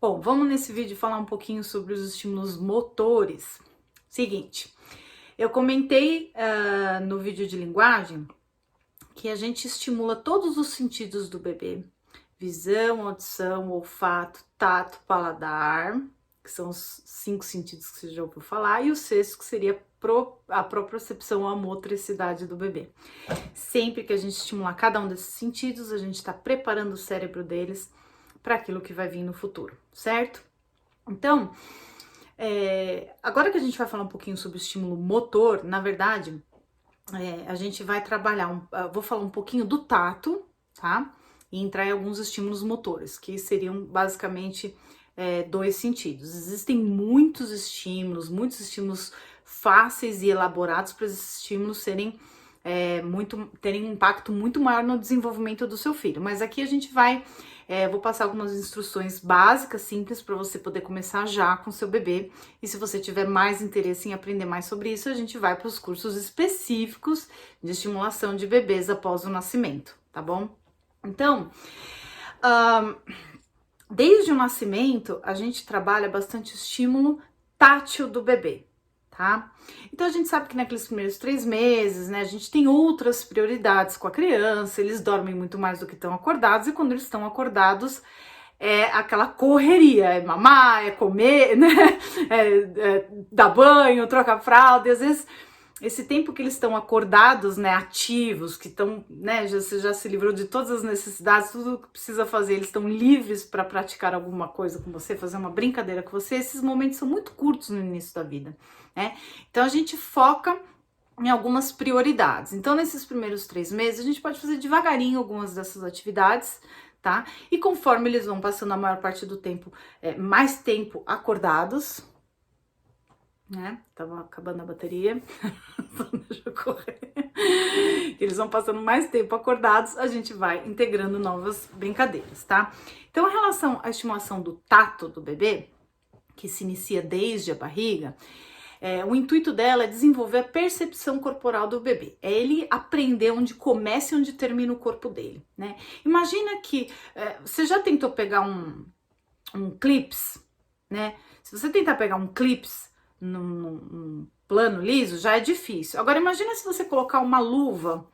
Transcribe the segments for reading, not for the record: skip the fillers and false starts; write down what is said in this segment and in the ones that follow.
Bom, vamos nesse vídeo falar um pouquinho sobre os estímulos motores. Seguinte, eu comentei no vídeo de linguagem que a gente estimula todos os sentidos do bebê: visão, audição, olfato, tato, paladar, que são os 5 sentidos que você já ouviu falar, e o sexto, que seria a propriocepção, a motricidade do bebê. Sempre que a gente estimular cada um desses sentidos, a gente está preparando o cérebro deles para aquilo que vai vir no futuro, certo? Então, agora que a gente vai falar um pouquinho sobre o estímulo motor, na verdade, a gente vai trabalhar, vou falar um pouquinho do tato, tá? E entrar em alguns estímulos motores, que seriam basicamente 2 sentidos. Existem muitos estímulos fáceis e elaborados para esses estímulos terem um impacto muito maior no desenvolvimento do seu filho. Mas aqui a gente vai, vou passar algumas instruções básicas, simples, para você poder começar já com seu bebê. E se você tiver mais interesse em aprender mais sobre isso, a gente vai para os cursos específicos de estimulação de bebês após o nascimento, tá bom? Então, desde o nascimento, a gente trabalha bastante estímulo tátil do bebê, tá? Então a gente sabe que naqueles primeiros 3 meses, né, a gente tem outras prioridades com a criança, eles dormem muito mais do que estão acordados, e quando eles estão acordados, é aquela correria, é mamar, é comer, né, dar banho, trocar fralda, e às vezes esse tempo que eles estão acordados, né, ativos, que estão, né, você já se livrou de todas as necessidades, tudo que precisa fazer, eles estão livres para praticar alguma coisa com você, fazer uma brincadeira com você, esses momentos são muito curtos no início da vida, né? Então a gente foca em algumas prioridades. Então nesses primeiros 3 meses a gente pode fazer devagarinho algumas dessas atividades, tá? E conforme eles vão passando a maior parte do tempo, mais tempo acordados, né? Tava acabando a bateria. Deixa eu correr. Eles vão passando mais tempo acordados, a gente vai integrando novas brincadeiras, tá? Então, em relação à estimulação do tato do bebê, que se inicia desde a barriga, o intuito dela é desenvolver a percepção corporal do bebê. É ele aprender onde começa e onde termina o corpo dele, né? Imagina que você já tentou pegar um clips, né? Se você tentar pegar um clips num plano liso, já é difícil. Agora imagina se você colocar uma luva,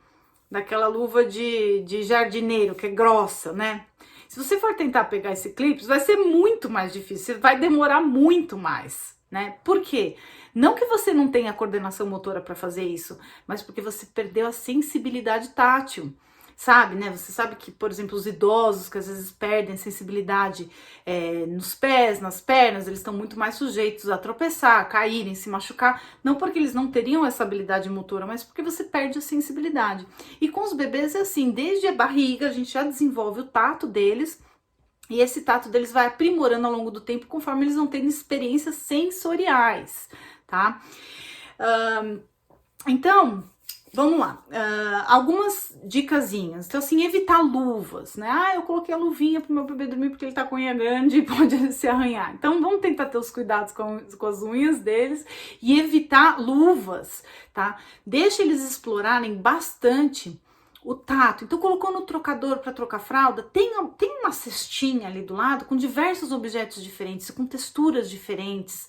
daquela luva de jardineiro, que é grossa, né? Se você for tentar pegar esse clipe, vai ser muito mais difícil, vai demorar muito mais, né? Por quê? Não que você não tenha coordenação motora para fazer isso, mas porque você perdeu a sensibilidade tátil. Sabe, né? Você sabe que, por exemplo, os idosos que às vezes perdem sensibilidade nos pés, nas pernas, eles estão muito mais sujeitos a tropeçar, caírem, se machucar, não porque eles não teriam essa habilidade motora, mas porque você perde a sensibilidade. E com os bebês é assim, desde a barriga a gente já desenvolve o tato deles, e esse tato deles vai aprimorando ao longo do tempo conforme eles vão tendo experiências sensoriais, tá? Então, vamos lá, algumas dicasinhas. Então, assim, evitar luvas, né? Eu coloquei a luvinha pro meu bebê dormir porque ele tá com unha grande e pode se arranhar. Então, vamos tentar ter os cuidados com as unhas deles e evitar luvas, tá? Deixa eles explorarem bastante o tato. Então, colocou no trocador para trocar fralda, tem uma cestinha ali do lado com diversos objetos diferentes, com texturas diferentes,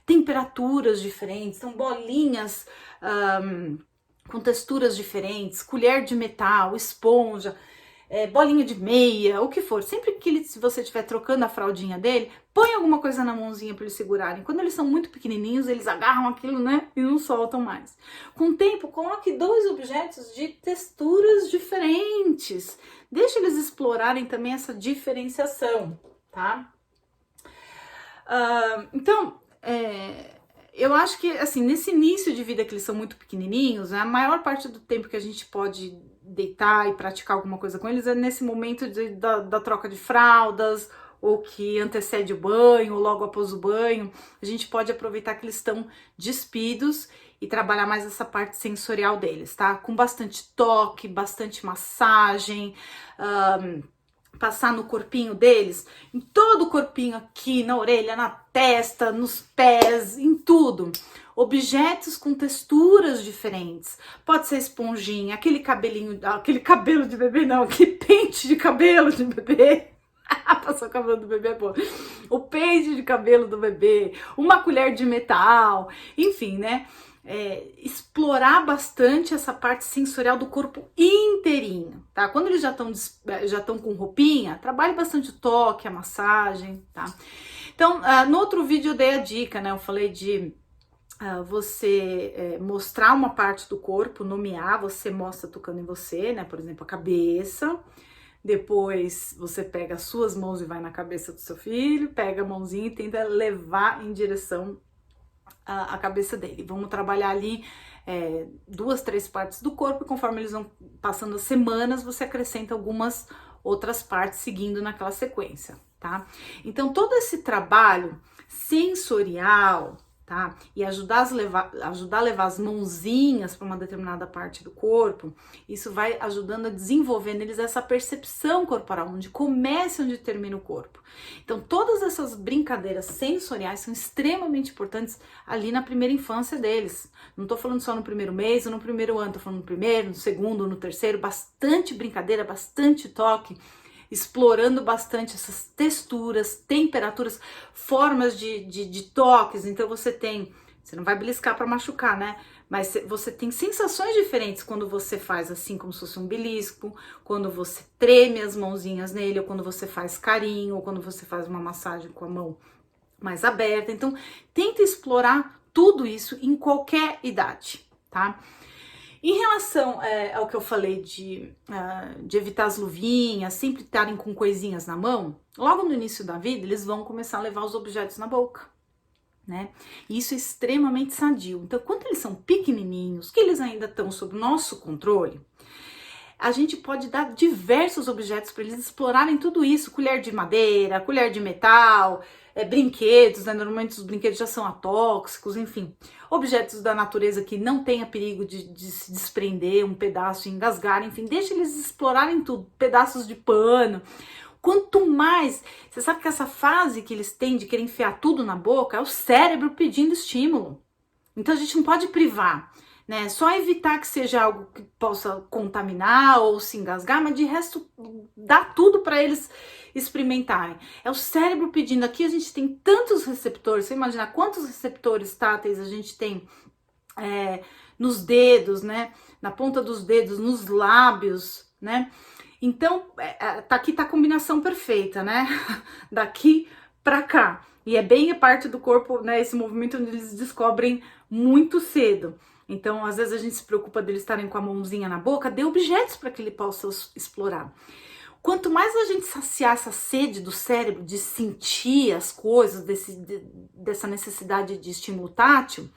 temperaturas diferentes, são bolinhas com texturas diferentes, colher de metal, esponja, bolinha de meia, o que for. Sempre que se você estiver trocando a fraldinha dele, põe alguma coisa na mãozinha para eles segurarem. Quando eles são muito pequenininhos, eles agarram aquilo, né, e não soltam mais. Com o tempo, coloque 2 objetos de texturas diferentes. Deixa eles explorarem também essa diferenciação, tá? Então, eu acho que, assim, nesse início de vida que eles são muito pequenininhos, a maior parte do tempo que a gente pode deitar e praticar alguma coisa com eles é nesse momento da troca de fraldas, ou que antecede o banho, ou logo após o banho. A gente pode aproveitar que eles estão despidos e trabalhar mais essa parte sensorial deles, tá? Com bastante toque, bastante massagem, passar no corpinho deles, em todo o corpinho aqui, na orelha, na testa, nos pés, em tudo. Objetos com texturas diferentes. Pode ser esponjinha, aquele cabelo de bebê, não, aquele pente de cabelo de bebê. Passar o cabelo do bebê é bom. O pente de cabelo do bebê, uma colher de metal, enfim, né? Explorar bastante essa parte sensorial do corpo inteirinho, tá? Quando eles já estão com roupinha, trabalhe bastante o toque, a massagem, tá? Então, no outro vídeo eu dei a dica, né? Eu falei de você mostrar uma parte do corpo, nomear, você mostra tocando em você, né? Por exemplo, a cabeça. Depois você pega as suas mãos e vai na cabeça do seu filho, pega a mãozinha e tenta levar em direção à cabeça dele. Vamos trabalhar ali 2, 3 partes do corpo e conforme eles vão passando as semanas, você acrescenta algumas outras partes seguindo naquela sequência, tá? Então todo esse trabalho sensorial, tá? E ajudar a levar as mãozinhas para uma determinada parte do corpo, isso vai ajudando a desenvolver neles essa percepção corporal, onde começa e onde termina o corpo. Então, todas essas brincadeiras sensoriais são extremamente importantes ali na primeira infância deles. Não tô falando só no primeiro mês ou no primeiro ano, tô falando no primeiro, no segundo, no terceiro, bastante brincadeira, bastante toque, explorando bastante essas texturas, temperaturas, formas de toques. Então você não vai beliscar para machucar, né? Mas você tem sensações diferentes quando você faz assim como se fosse um belisco, quando você treme as mãozinhas nele, ou quando você faz carinho, ou quando você faz uma massagem com a mão mais aberta. Então tenta explorar tudo isso em qualquer idade, tá? Em relação ao que eu falei de evitar as luvinhas, sempre estarem com coisinhas na mão, logo no início da vida eles vão começar a levar os objetos na boca, né? E isso é extremamente sadio. Então, quando eles são pequenininhos, que eles ainda estão sob nosso controle, a gente pode dar diversos objetos para eles explorarem tudo isso, colher de madeira, colher de metal, brinquedos, né? Normalmente os brinquedos já são atóxicos, enfim, objetos da natureza que não tenha perigo de se desprender um pedaço e engasgar, enfim, deixa eles explorarem tudo, pedaços de pano. Quanto mais, você sabe que essa fase que eles têm de querer enfiar tudo na boca é o cérebro pedindo estímulo. Então a gente não pode privar, né? Só evitar que seja algo que possa contaminar ou se engasgar, mas de resto dá tudo para eles experimentarem. É o cérebro pedindo. Aqui a gente tem tantos receptores, você imagina quantos receptores táteis a gente tem nos dedos, né? Na ponta dos dedos, nos lábios, né? Então, aqui tá a combinação perfeita, né? Daqui para cá. E é bem a parte do corpo, né? Esse movimento onde eles descobrem muito cedo. Então, às vezes a gente se preocupa deles estarem com a mãozinha na boca, dê objetos para que ele possa explorar. Quanto mais a gente saciar essa sede do cérebro de sentir as coisas, dessa necessidade de estímulo tátil,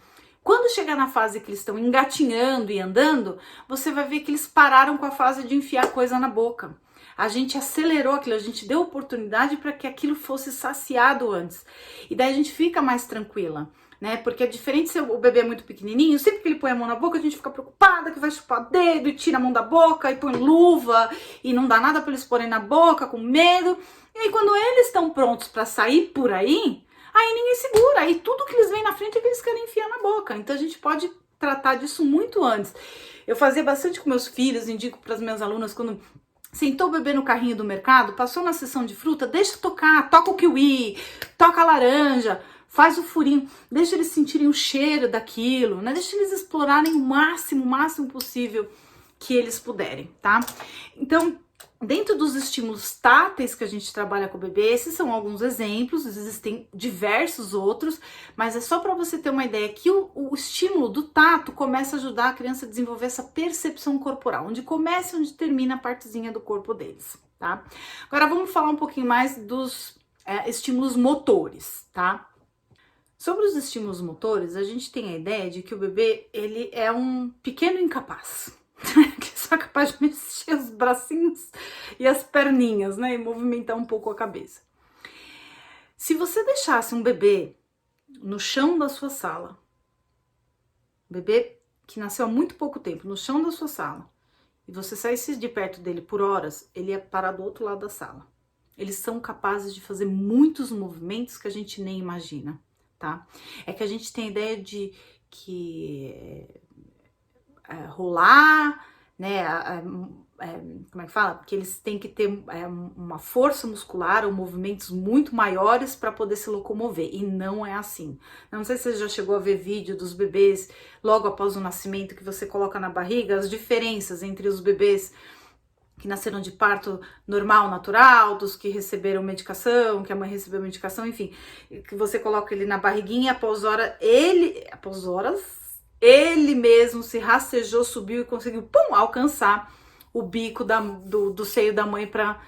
quando chegar na fase que eles estão engatinhando e andando, você vai ver que eles pararam com a fase de enfiar coisa na boca. A gente acelerou aquilo, a gente deu oportunidade para que aquilo fosse saciado antes. E daí a gente fica mais tranquila, né? Porque é diferente se o bebê é muito pequenininho, sempre que ele põe a mão na boca, a gente fica preocupada que vai chupar o dedo e tira a mão da boca e põe luva e não dá nada para eles porem na boca, com medo. E aí quando eles estão prontos para sair por aí ninguém segura, aí tudo que eles veem na frente é que eles querem enfiar na boca. Então a gente pode tratar disso muito antes. Eu fazia bastante com meus filhos, indico para as minhas alunas, quando sentou o bebê no carrinho do mercado, passou na sessão de fruta, deixa tocar, toca o kiwi, toca a laranja, faz o furinho, deixa eles sentirem o cheiro daquilo, né? Deixa eles explorarem o máximo possível que eles puderem, tá? Então, dentro dos estímulos táteis que a gente trabalha com o bebê, esses são alguns exemplos, existem diversos outros, mas é só para você ter uma ideia que o estímulo do tato começa a ajudar a criança a desenvolver essa percepção corporal, onde começa e onde termina a partezinha do corpo deles, tá? Agora vamos falar um pouquinho mais dos estímulos motores, tá? Sobre os estímulos motores, a gente tem a ideia de que o bebê, ele é um pequeno incapaz, que só é capaz de mexer os bracinhos e as perninhas, né? E movimentar um pouco a cabeça. Se você deixasse um bebê no chão da sua sala, bebê que nasceu há muito pouco tempo, no chão da sua sala, e você saísse de perto dele por horas, ele ia parar do outro lado da sala. Eles são capazes de fazer muitos movimentos que a gente nem imagina, tá? É que a gente tem a ideia de que rolar, né, como é que fala? Que eles têm que ter uma força muscular ou movimentos muito maiores para poder se locomover, e não é assim. Não sei se você já chegou a ver vídeo dos bebês logo após o nascimento, que você coloca na barriga as diferenças entre os bebês que nasceram de parto normal, natural, dos que receberam medicação, que a mãe recebeu medicação, enfim, que você coloca ele na barriguinha e após horas, ele mesmo se rastejou, subiu e conseguiu, pum, alcançar o bico do seio da mãe para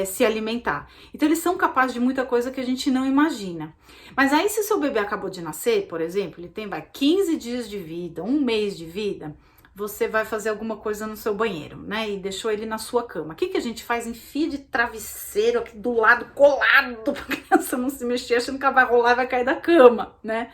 se alimentar. Então eles são capazes de muita coisa que a gente não imagina. Mas aí se seu bebê acabou de nascer, por exemplo, ele tem 15 dias de vida, um mês de vida, você vai fazer alguma coisa no seu banheiro, né? E deixou ele na sua cama. O que a gente faz? Enfia de travesseiro aqui do lado, colado, pra criança não se mexer, achando que ela vai rolar e vai cair da cama, né?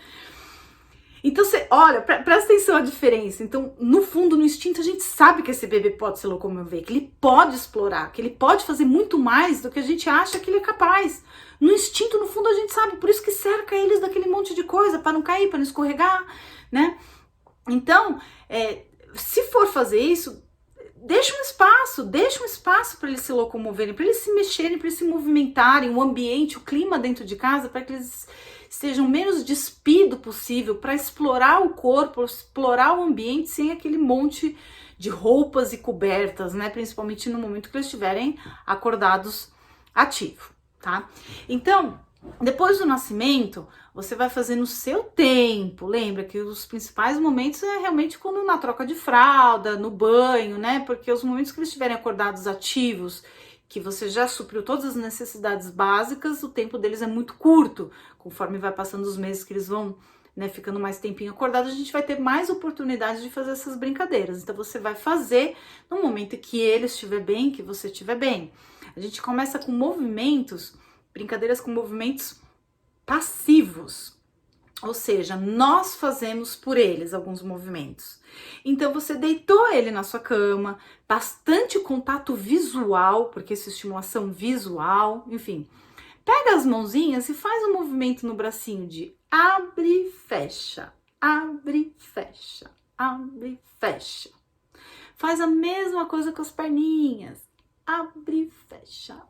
Então, você, olha, presta atenção à diferença. Então, no fundo, no instinto, a gente sabe que esse bebê pode se locomover, que ele pode explorar, que ele pode fazer muito mais do que a gente acha que ele é capaz. No instinto, no fundo, a gente sabe, por isso que cerca eles daquele monte de coisa, para não cair, para não escorregar, né? Então, se for fazer isso, deixa um espaço para eles se locomoverem, para eles se mexerem, para eles se movimentarem, o ambiente, o clima dentro de casa, para que eles estejam menos despido possível, para explorar o corpo, explorar o ambiente sem aquele monte de roupas e cobertas, né? Principalmente no momento que eles estiverem acordados ativos, tá? Então, depois do nascimento, você vai fazer no seu tempo. Lembra que os principais momentos é realmente quando na troca de fralda, no banho, né? Porque os momentos que eles estiverem acordados ativos, que você já supriu todas as necessidades básicas, o tempo deles é muito curto. Conforme vai passando os meses que eles vão, né, ficando mais tempinho acordados, a gente vai ter mais oportunidade de fazer essas brincadeiras. Então você vai fazer no momento que ele estiver bem, que você estiver bem. A gente começa com movimentos, brincadeiras com movimentos passivos. Ou seja, nós fazemos por eles alguns movimentos. Então você deitou ele na sua cama, bastante contato visual, porque isso é estimulação visual, enfim. Pega as mãozinhas e faz um movimento no bracinho de abre, fecha, abre, fecha, abre, fecha. Faz a mesma coisa com as perninhas. Abre, fecha,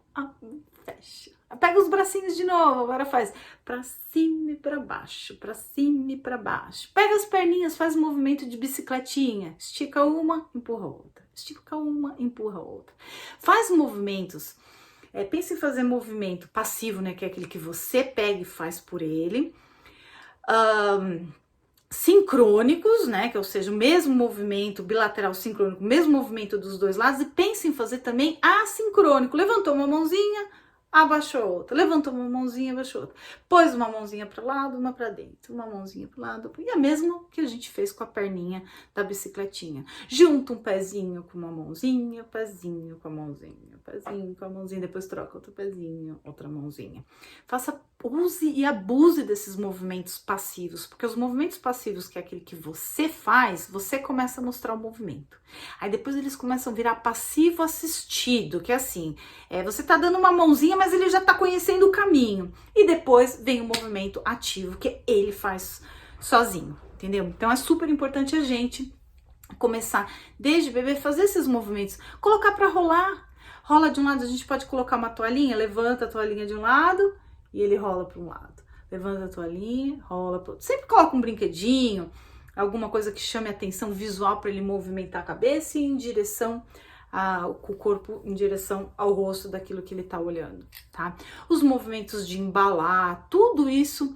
fecha. Pega os bracinhos de novo, agora faz pra cima e pra baixo, pra cima e pra baixo. Pega as perninhas, faz um movimento de bicicletinha. Estica uma, empurra outra. Estica uma, empurra outra. Faz movimentos. Pense em fazer movimento passivo, né? Que é aquele que você pega e faz por ele. Sincrônicos, né, que ou seja, o mesmo movimento bilateral sincrônico, o mesmo movimento dos dois lados, e pense em fazer também assincrônico. Levantou uma mãozinha, abaixou a outra, levantou uma mãozinha, abaixou a outra, pôs uma mãozinha para o lado, uma para dentro, uma mãozinha para o lado, e a mesma que a gente fez com a perninha da bicicletinha. Junta um pezinho com uma mãozinha, pezinho com a mãozinha, pezinho com a mãozinha, depois troca outro pezinho, outra mãozinha. Use e abuse desses movimentos passivos, porque os movimentos passivos, que é aquele que você faz, você começa a mostrar o movimento. Aí depois eles começam a virar passivo assistido, que é assim, você tá dando uma mãozinha, mas ele já tá conhecendo o caminho. E depois vem o movimento ativo, que ele faz sozinho, entendeu? Então é super importante a gente começar desde bebê fazer esses movimentos, colocar para rolar. Rola de um lado, a gente pode colocar uma toalhinha, levanta a toalhinha de um lado e ele rola para um lado. Levanta a toalhinha, rola para outro. Sempre coloca um brinquedinho, alguma coisa que chame a atenção visual para ele movimentar a cabeça e em direção com o corpo em direção ao rosto daquilo que ele tá olhando, tá? Os movimentos de embalar, tudo isso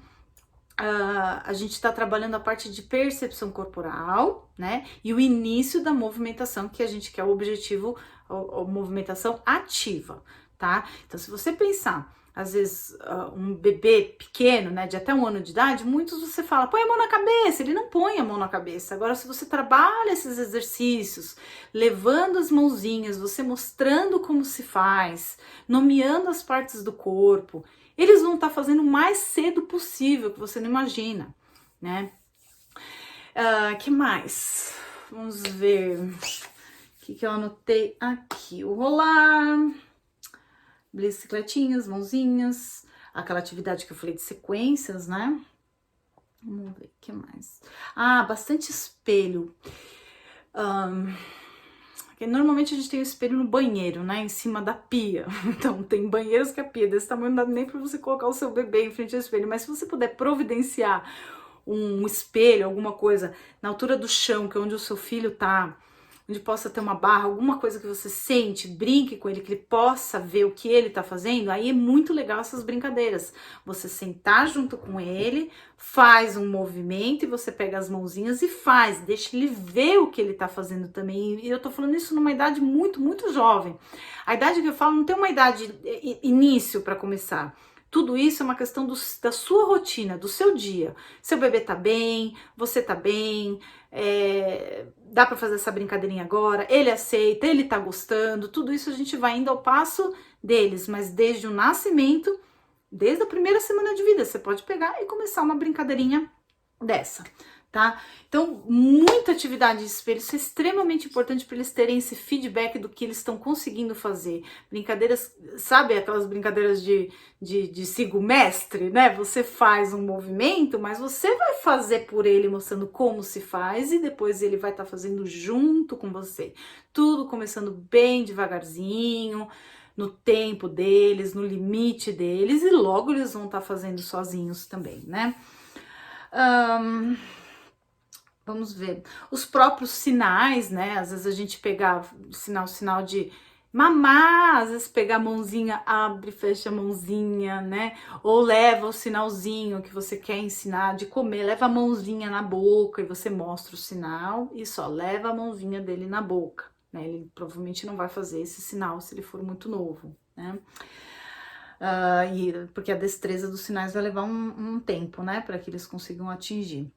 a gente está trabalhando a parte de percepção corporal, né? E o início da movimentação, que a gente quer o objetivo, a movimentação ativa, tá? Então, se você pensar, às vezes, um bebê pequeno, né, de até 1 ano de idade, muitos você fala, põe a mão na cabeça, ele não põe a mão na cabeça. Agora, se você trabalha esses exercícios, levando as mãozinhas, você mostrando como se faz, nomeando as partes do corpo, eles vão estar fazendo o mais cedo possível, que você não imagina, né? Que mais? Vamos ver. O que eu anotei aqui? O rolar, bicicletinhas, mãozinhas, aquela atividade que eu falei de sequências, né? Vamos ver, o que mais? Bastante espelho. O Porque normalmente a gente tem o espelho no banheiro, né? Em cima da pia. Então tem banheiros que a pia desse tamanho não dá nem para você colocar o seu bebê em frente ao espelho. Mas se você puder providenciar um espelho, alguma coisa na altura do chão, que é onde o seu filho tá, onde possa ter uma barra, alguma coisa que você sente, brinque com ele, que ele possa ver o que ele tá fazendo, aí é muito legal essas brincadeiras. Você sentar junto com ele, faz um movimento e você pega as mãozinhas e faz, deixa ele ver o que ele tá fazendo também. E eu tô falando isso numa idade muito, muito jovem. A idade que eu falo não tem uma idade início para começar. Tudo isso é uma questão da sua rotina, do seu dia. Seu bebê tá bem, você tá bem, dá para fazer essa brincadeirinha agora, ele aceita, ele tá gostando, tudo isso a gente vai indo ao passo deles, mas desde o nascimento, desde a primeira semana de vida, você pode pegar e começar uma brincadeirinha dessa, tá? Então, muita atividade de espelho, isso é extremamente importante para eles terem esse feedback do que eles estão conseguindo fazer. Brincadeiras, sabe aquelas brincadeiras de siga o mestre, né? Você faz um movimento, mas você vai fazer por ele, mostrando como se faz, e depois ele vai estar fazendo junto com você. Tudo começando bem devagarzinho, no tempo deles, no limite deles, e logo eles vão estar fazendo sozinhos também, né? Vamos ver, os próprios sinais, né? Às vezes a gente pegar sinal de mamar, às vezes pegar a mãozinha, abre, fecha a mãozinha, né? Ou leva o sinalzinho que você quer ensinar de comer, leva a mãozinha na boca e você mostra o sinal e só leva a mãozinha dele na boca, né? Ele provavelmente não vai fazer esse sinal se ele for muito novo, né? Porque a destreza dos sinais vai levar um tempo, né? Para que eles consigam atingir.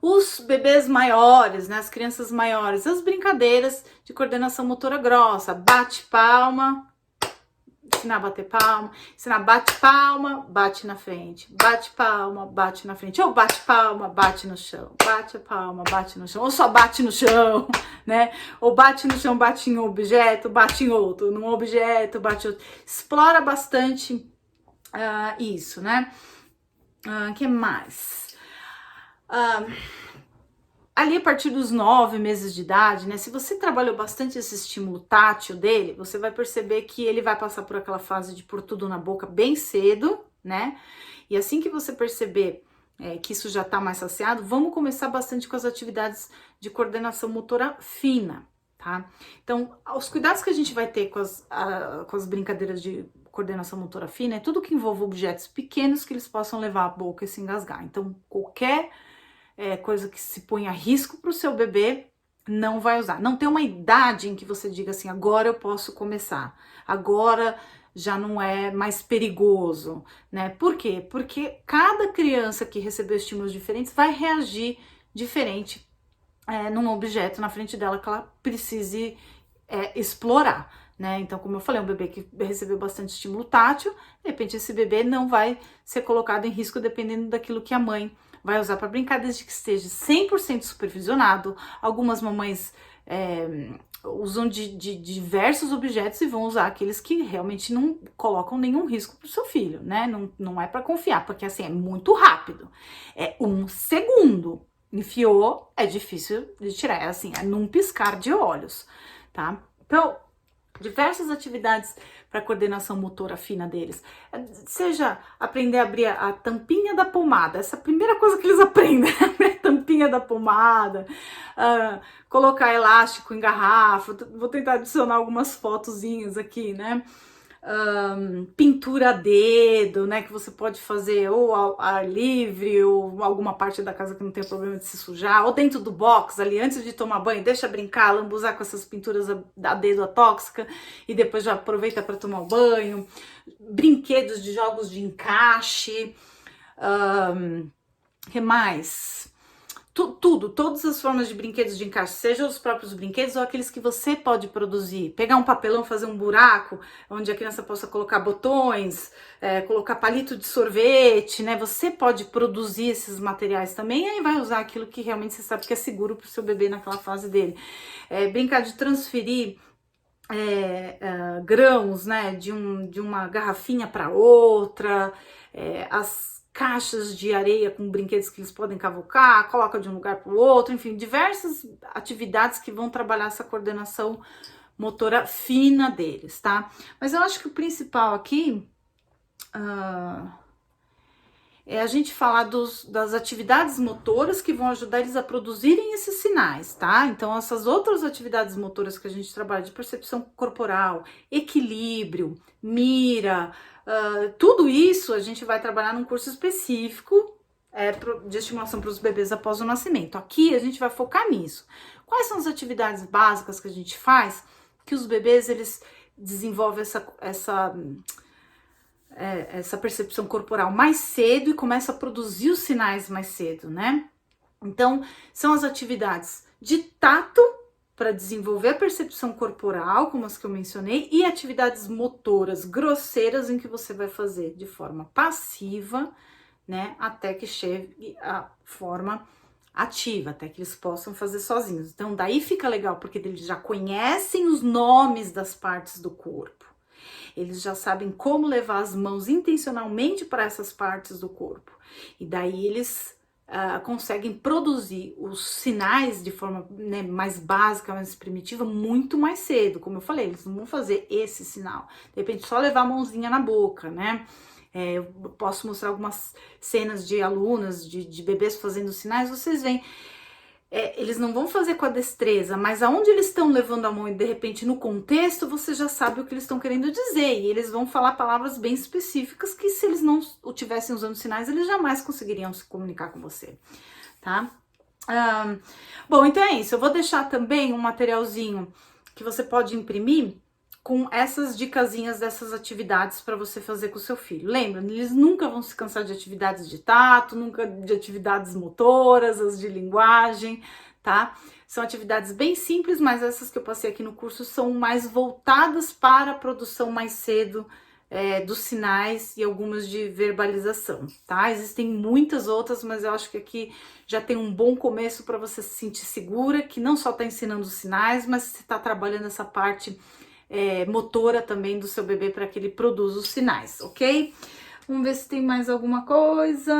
Os bebês maiores, né, as crianças maiores, as brincadeiras de coordenação motora grossa, bate palma, ensinar a bater palma, ensinar bate palma, bate na frente, bate palma, bate na frente, ou bate palma, bate no chão, bate palma, bate no chão, ou só bate no chão, né, ou bate no chão, bate em um objeto, bate em outro, num objeto, bate em outro, explora bastante isso, né, que mais? Ali a partir dos 9 meses de idade, né? Se você trabalhou bastante esse estímulo tátil dele, você vai perceber que ele vai passar por aquela fase de pôr tudo na boca bem cedo, né? E assim que você perceber que isso já tá mais saciado, vamos começar bastante com as atividades de coordenação motora fina, tá? Então, os cuidados que a gente vai ter com as brincadeiras de coordenação motora fina é tudo que envolve objetos pequenos que eles possam levar à boca e se engasgar. Então, qualquer coisa que se põe a risco para o seu bebê, não vai usar. Não tem uma idade em que você diga assim, agora eu posso começar, agora já não é mais perigoso, né? Por quê? Porque cada criança que recebeu estímulos diferentes vai reagir diferente num objeto na frente dela que ela precise explorar, né? Então, como eu falei, um bebê que recebeu bastante estímulo tátil, de repente esse bebê não vai ser colocado em risco dependendo daquilo que a mãe vai usar para brincar, desde que esteja 100% supervisionado. Algumas mamães usam de diversos objetos e vão usar aqueles que realmente não colocam nenhum risco para o seu filho, né? Não é para confiar, porque assim, é muito rápido. É 1 segundo. Enfiou, é difícil de tirar, é assim, é num piscar de olhos, tá? Então, diversas atividades para coordenação motora fina deles, seja aprender a abrir a tampinha da pomada, essa é a primeira coisa que eles aprendem, a tampinha da pomada, colocar elástico em garrafa, vou tentar adicionar algumas fotozinhas aqui, né? Pintura a dedo, né, que você pode fazer ou ao ar livre ou alguma parte da casa que não tem problema de se sujar, ou dentro do box ali, antes de tomar banho, deixa brincar, lambuzar com essas pinturas a dedo atóxica e depois já aproveita para tomar o banho. Brinquedos de jogos de encaixe, que mais? Todas as formas de brinquedos de encaixe, seja os próprios brinquedos ou aqueles que você pode produzir. Pegar um papelão, fazer um buraco, onde a criança possa colocar botões, colocar palito de sorvete, né? Você pode produzir esses materiais também e aí vai usar aquilo que realmente você sabe que é seguro para o seu bebê naquela fase dele. Brincar de transferir grãos, né? De uma garrafinha para outra, as caixas de areia com brinquedos que eles podem cavocar, coloca de um lugar para o outro, enfim, diversas atividades que vão trabalhar essa coordenação motora fina deles, tá? Mas eu acho que o principal aqui é a gente falar das atividades motoras que vão ajudar eles a produzirem esses sinais, tá? Então, essas outras atividades motoras que a gente trabalha de percepção corporal, equilíbrio, mira, tudo isso a gente vai trabalhar num curso específico de estimulação para os bebês após o nascimento. Aqui a gente vai focar nisso. Quais são as atividades básicas que a gente faz que os bebês eles desenvolvem essa percepção corporal mais cedo e começa a produzir os sinais mais cedo, né? Então, são as atividades de tato para desenvolver a percepção corporal, como as que eu mencionei, e atividades motoras grosseiras em que você vai fazer de forma passiva, né, até que chegue a forma ativa, até que eles possam fazer sozinhos. Então, daí fica legal, porque eles já conhecem os nomes das partes do corpo. Eles já sabem como levar as mãos intencionalmente para essas partes do corpo. E daí eles conseguem produzir os sinais de forma, né, mais básica, mais primitiva, muito mais cedo. Como eu falei, eles não vão fazer esse sinal. De repente, só levar a mãozinha na boca, né? Eu posso mostrar algumas cenas de alunas, de bebês fazendo sinais, vocês veem. Eles não vão fazer com a destreza, mas aonde eles estão levando a mão e de repente no contexto você já sabe o que eles estão querendo dizer, e eles vão falar palavras bem específicas que se eles não tivessem usando sinais, eles jamais conseguiriam se comunicar com você, tá? Bom, então é isso, eu vou deixar também um materialzinho que você pode imprimir com essas dicasinhas dessas atividades para você fazer com o seu filho. Lembra, eles nunca vão se cansar de atividades de tato, nunca de atividades motoras, as de linguagem, tá? São atividades bem simples, mas essas que eu passei aqui no curso são mais voltadas para a produção mais cedo dos sinais e algumas de verbalização, tá? Existem muitas outras, mas eu acho que aqui já tem um bom começo para você se sentir segura, que não só está ensinando os sinais, mas está trabalhando essa parte motora também do seu bebê para que ele produza os sinais, ok? Vamos ver se tem mais alguma coisa.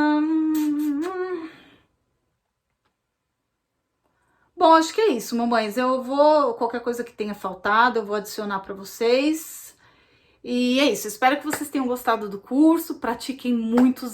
Bom, acho que é isso, mamães. Qualquer coisa que tenha faltado, eu vou adicionar para vocês. E é isso, espero que vocês tenham gostado do curso, pratiquem muitos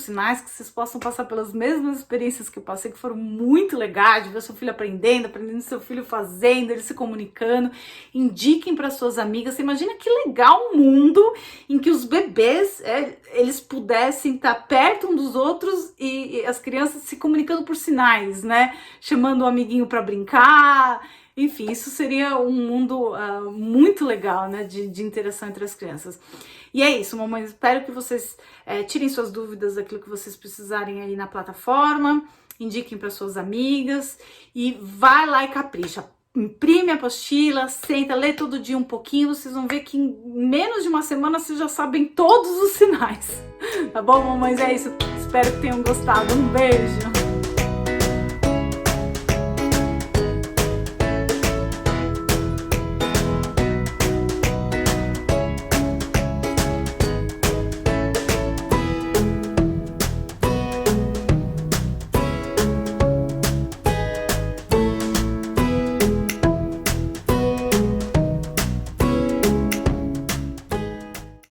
sinais, que vocês possam passar pelas mesmas experiências que eu passei, que foram muito legais, de ver seu filho aprendendo seu filho fazendo, ele se comunicando. Indiquem para suas amigas. Você imagina que legal um mundo em que os bebês, eles pudessem estar perto um dos outros e as crianças se comunicando por sinais, né? Chamando um amiguinho para brincar. Enfim, isso seria um mundo muito legal, né, de interação entre as crianças. E é isso, mamãe, espero que vocês tirem suas dúvidas daquilo que vocês precisarem aí na plataforma, indiquem para suas amigas e vai lá e capricha. Imprime a apostila, senta, lê todo dia um pouquinho, vocês vão ver que em menos de uma semana vocês já sabem todos os sinais. Tá bom, mamães? É isso, espero que tenham gostado. Um beijo!